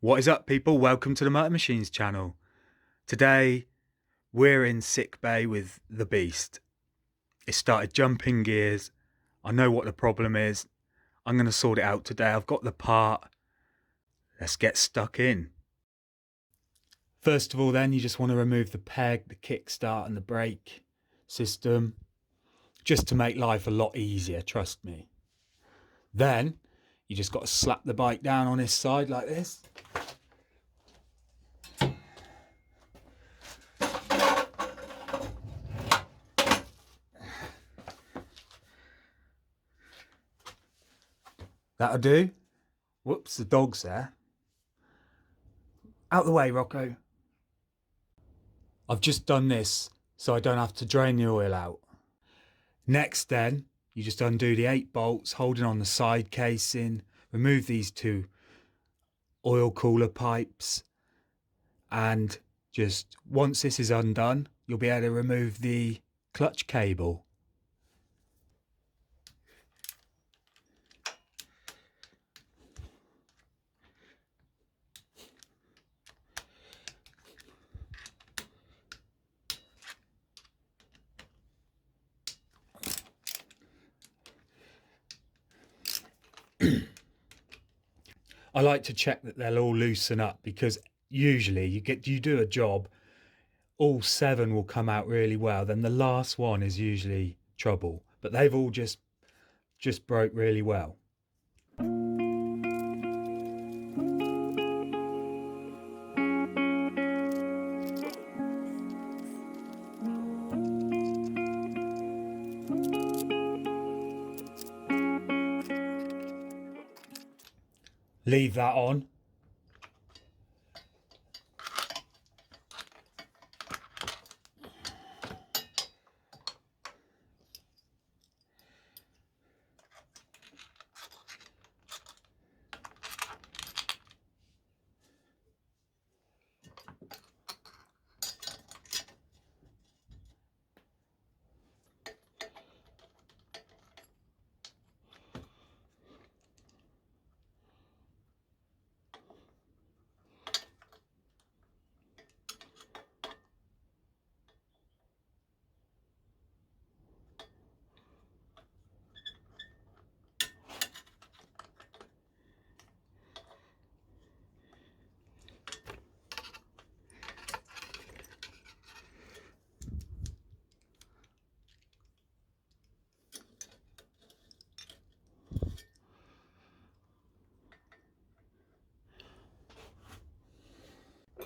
What is up, people? Welcome to the MOTO MACHINEZ channel. Today we're in sick bay with the beast. It started jumping gears. I know what the problem is. I'm going to sort it out today. I've got the part. Let's get stuck in. First of all, then you just want to remove the peg, the kickstart and the brake system, just to make life a lot easier, trust me. Then you just got to slap the bike down on its side like this. That'll do. Whoops, the dog's there. Out the way, Rocco. I've just done this so I don't have to drain the oil out. Next then, you just undo the 8 bolts holding on the side casing, remove these 2 oil cooler pipes, and just once this is undone, you'll be able to remove the clutch cable. I like to check that they'll all loosen up, because usually you do a job, all 7 will come out really well, then the last one is usually trouble, but they've all just broke really well. Leave that on.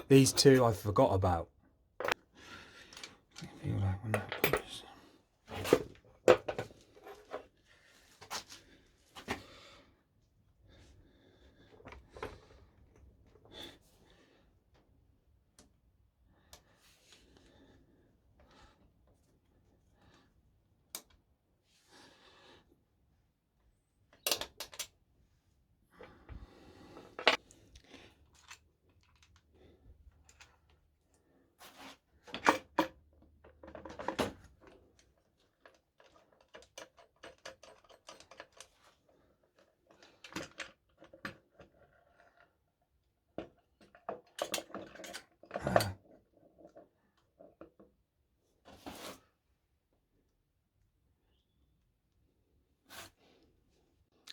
These 2 I forgot about.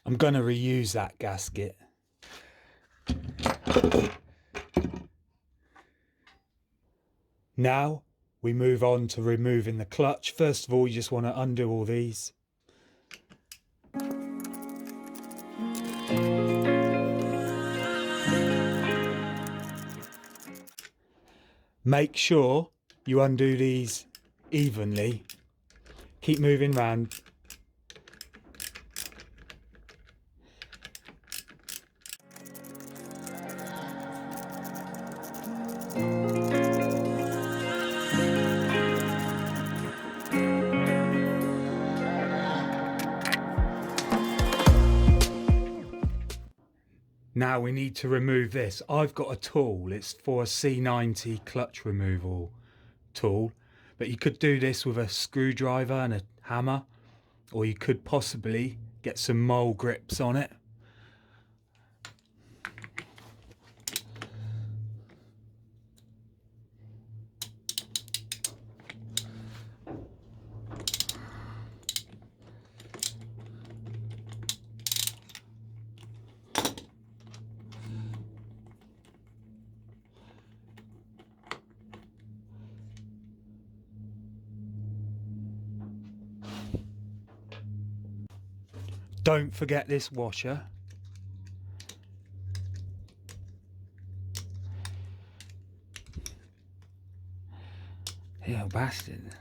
I'm going to reuse that gasket. Now we move on to removing the clutch. First of all, you just want to undo all these. Make sure you undo these evenly. Keep moving round. Now we need to remove this. I've got a tool. It's for a C90 clutch removal tool, but you could do this with a screwdriver and a hammer, or you could possibly get some mole grips on it. Don't forget this washer. Yeah, bastard.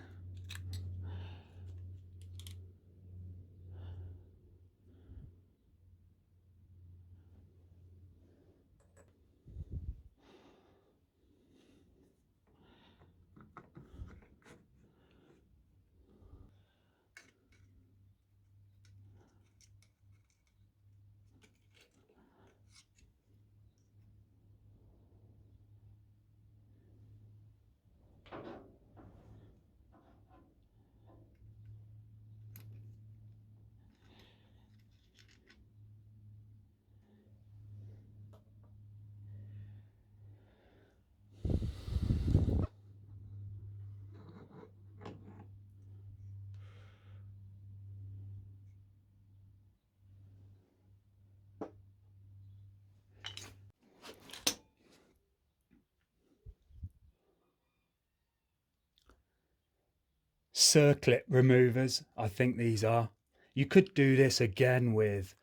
Circlip removers, I think these are. You could do this again with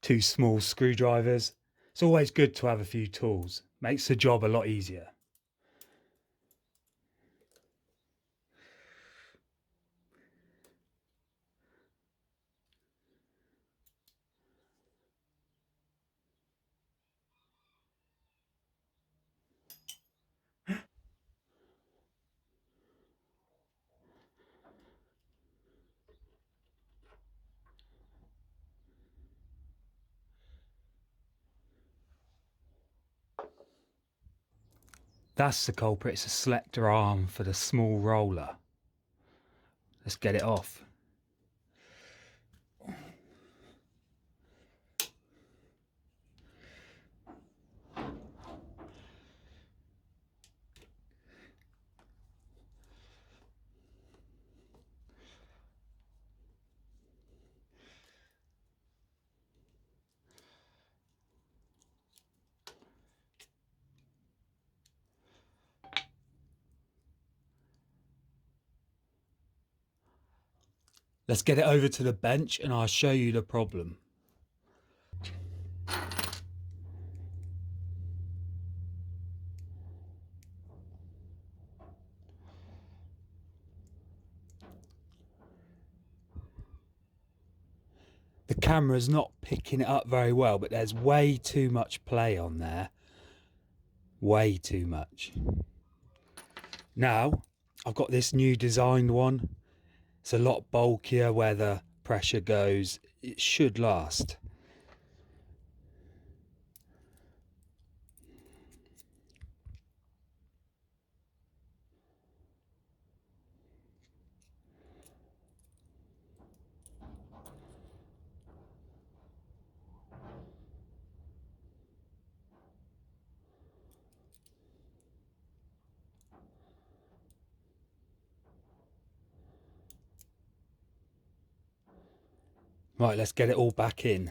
2 small screwdrivers. It's always good to have a few tools. Makes the job a lot easier. That's the culprit. It's a selector arm for the small roller. Let's get it off. Let's get it over to the bench and I'll show you the problem. The camera's not picking it up very well, but there's way too much play on there. Way too much. Now, I've got this new designed one. It's a lot bulkier where the pressure goes. It should last. Right, let's get it all back in.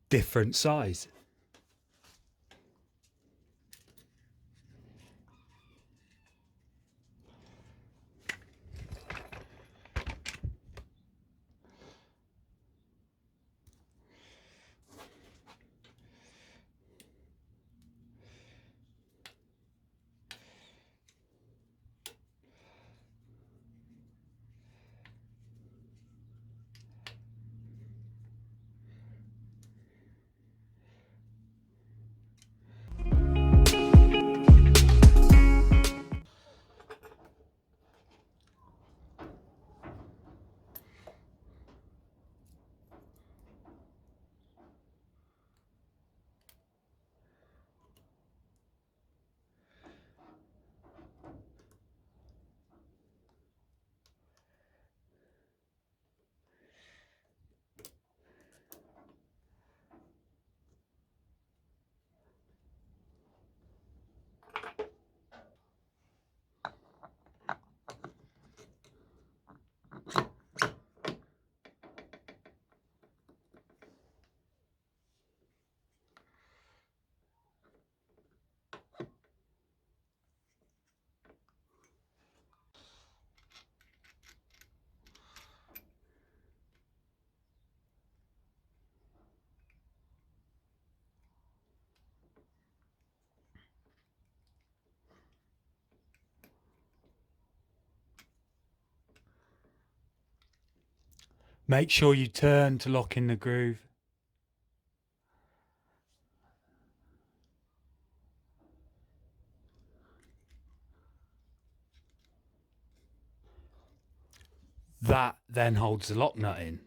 Different size. Make sure you turn to lock in the groove. That then holds the lock nut in.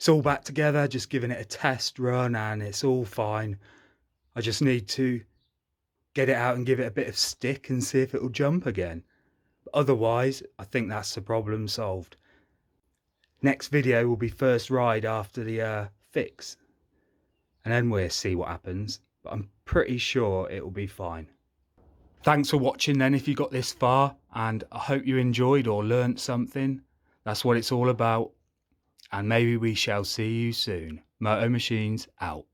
It's all back together, just giving it a test run and it's all fine. I just need to get it out and give it a bit of stick and see if it'll jump again. But otherwise, I think that's the problem solved. Next video will be first ride after the fix, and then we'll see what happens, but I'm pretty sure it will be fine. Thanks for watching then if you got this far, and I hope you enjoyed or learnt something. That's what it's all about, and maybe we shall see you soon. Moto Machines out.